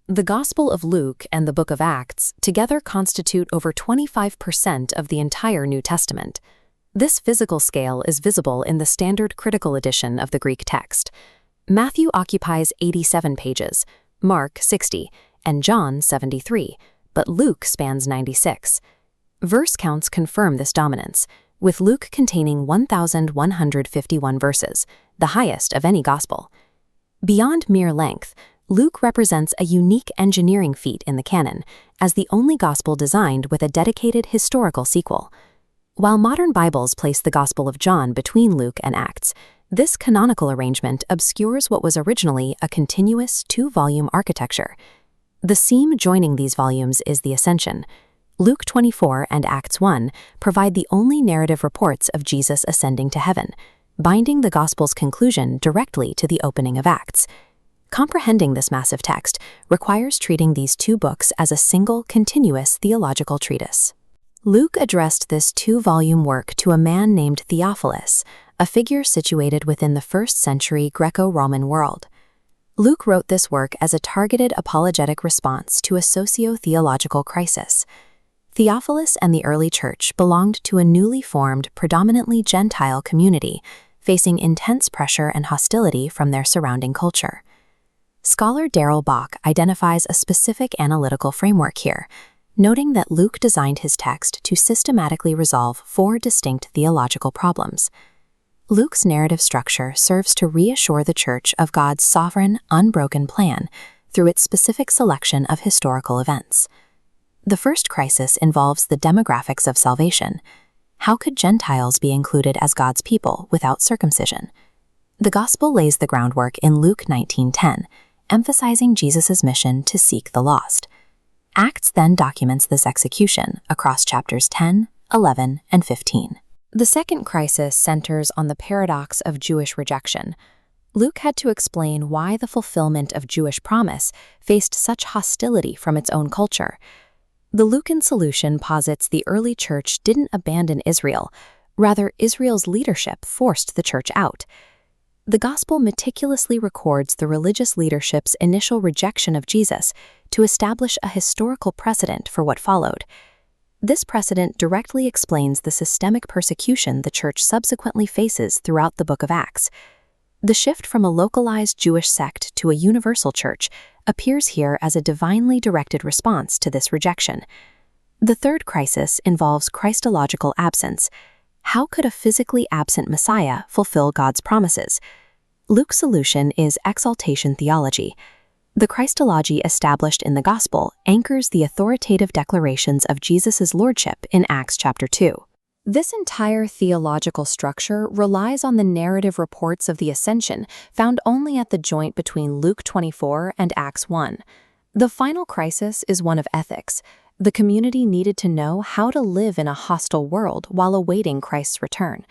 The Gospel of Luke and the Book of Acts together constitute over 25% of the entire New Testament. This physical scale is visible in the Standard Critical Edition of the Greek text. Matthew occupies 87 pages, Mark 60, and John 73, but Luke spans 96. Verse counts confirm this dominance, with Luke containing 1,151 verses, the highest of any gospel. Beyond mere length, Luke represents a unique engineering feat in the canon, as the only gospel designed with a dedicated historical sequel. While modern Bibles place the Gospel of John between Luke and Acts, this canonical arrangement obscures what was originally a continuous two-volume architecture. The seam joining these volumes is the Ascension. Luke 24 and Acts 1 provide the only narrative reports of Jesus ascending to heaven, binding the Gospel's conclusion directly to the opening of Acts. Comprehending this massive text requires treating these two books as a single, continuous theological treatise. Luke addressed this two-volume work to a man named Theophilus, a figure situated within the first-century Greco-Roman world. Luke wrote this work as a targeted apologetic response to a socio-theological crisis. Theophilus and the early church belonged to a newly formed, predominantly Gentile community, facing intense pressure and hostility from their surrounding culture. Scholar Darrell Bach identifies a specific analytical framework here, noting that Luke designed his text to systematically resolve four distinct theological problems. Luke's narrative structure serves to reassure the church of God's sovereign, unbroken plan through its specific selection of historical events. The first crisis involves the demographics of salvation. How could Gentiles be included as God's people without circumcision? The Gospel lays the groundwork in Luke 19:10, emphasizing Jesus' mission to seek the lost. Acts then documents this execution across chapters 10, 11, and 15. The second crisis centers on the paradox of Jewish rejection. Luke had to explain why the fulfillment of Jewish promise faced such hostility from its own culture. The Lucan solution posits the early church didn't abandon Israel, rather Israel's leadership forced the church out. The Gospel meticulously records the religious leadership's initial rejection of Jesus to establish a historical precedent for what followed. This precedent directly explains the systemic persecution the church subsequently faces throughout the book of Acts. The shift from a localized Jewish sect to a universal church appears here as a divinely directed response to this rejection. The third crisis involves Christological absence. How could a physically absent Messiah fulfill God's promises? Luke's solution is exaltation theology. The Christology established in the Gospel anchors the authoritative declarations of Jesus' lordship in Acts chapter 2. This entire theological structure relies on the narrative reports of the Ascension found only at the joint between Luke 24 and Acts 1. The final crisis is one of ethics. The community needed to know how to live in a hostile world while awaiting Christ's return.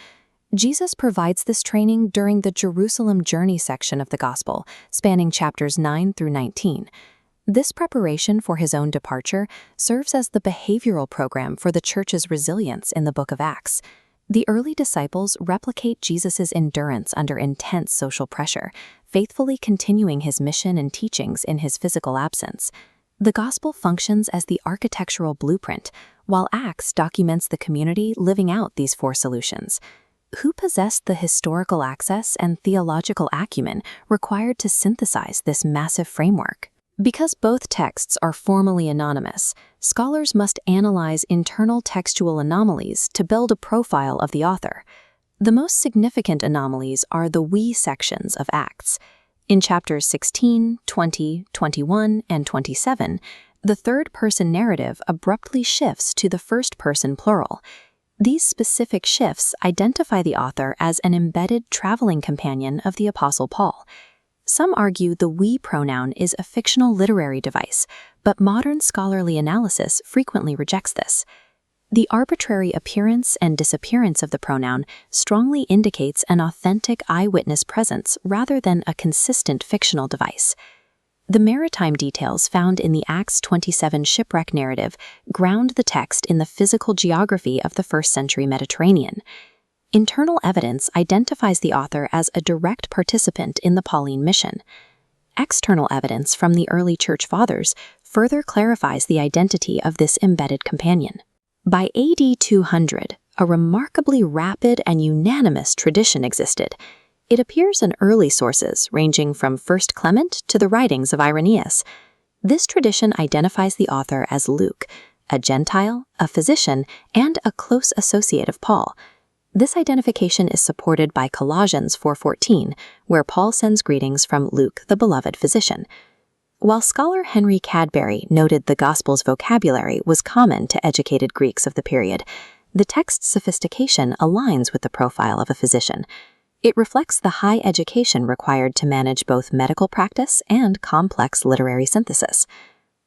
Jesus provides this training during the Jerusalem journey section of the Gospel, spanning chapters 9 through 19. This preparation for his own departure serves as the behavioral program for the church's resilience in the book of Acts. The early disciples replicate Jesus' endurance under intense social pressure, faithfully continuing his mission and teachings in his physical absence. The Gospel functions as the architectural blueprint, while Acts documents the community living out these four solutions. Who possessed the historical access and theological acumen required to synthesize this massive framework? Because both texts are formally anonymous, scholars must analyze internal textual anomalies to build a profile of the author. The most significant anomalies are the we sections of Acts. In chapters 16, 20, 21, and 27, the third-person narrative abruptly shifts to the first-person plural. These specific shifts identify the author as an embedded traveling companion of the Apostle Paul. Some argue the we pronoun is a fictional literary device, but modern scholarly analysis frequently rejects this. The arbitrary appearance and disappearance of the pronoun strongly indicates an authentic eyewitness presence rather than a consistent fictional device. The maritime details found in the Acts 27 shipwreck narrative ground the text in the physical geography of the first-century Mediterranean. Internal evidence identifies the author as a direct participant in the Pauline mission. External evidence from the early church fathers further clarifies the identity of this embedded companion. By AD 200, a remarkably rapid and unanimous tradition existed. It appears in early sources ranging from 1st Clement to the writings of Irenaeus. This tradition identifies the author as Luke, a Gentile, a physician, and a close associate of Paul. This identification is supported by Colossians 4:14, where Paul sends greetings from Luke, the beloved physician. While scholar Henry Cadbury noted the Gospel's vocabulary was common to educated Greeks of the period, the text's sophistication aligns with the profile of a physician. It reflects the high education required to manage both medical practice and complex literary synthesis.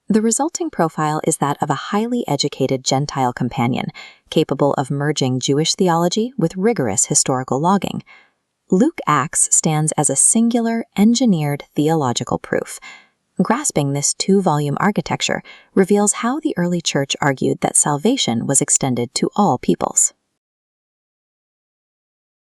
The resulting profile is that of a highly educated Gentile companion, capable of merging Jewish theology with rigorous historical logging. Luke Acts stands as a singular, engineered theological proof. Grasping this 2-volume architecture reveals how the early church argued that salvation was extended to all peoples.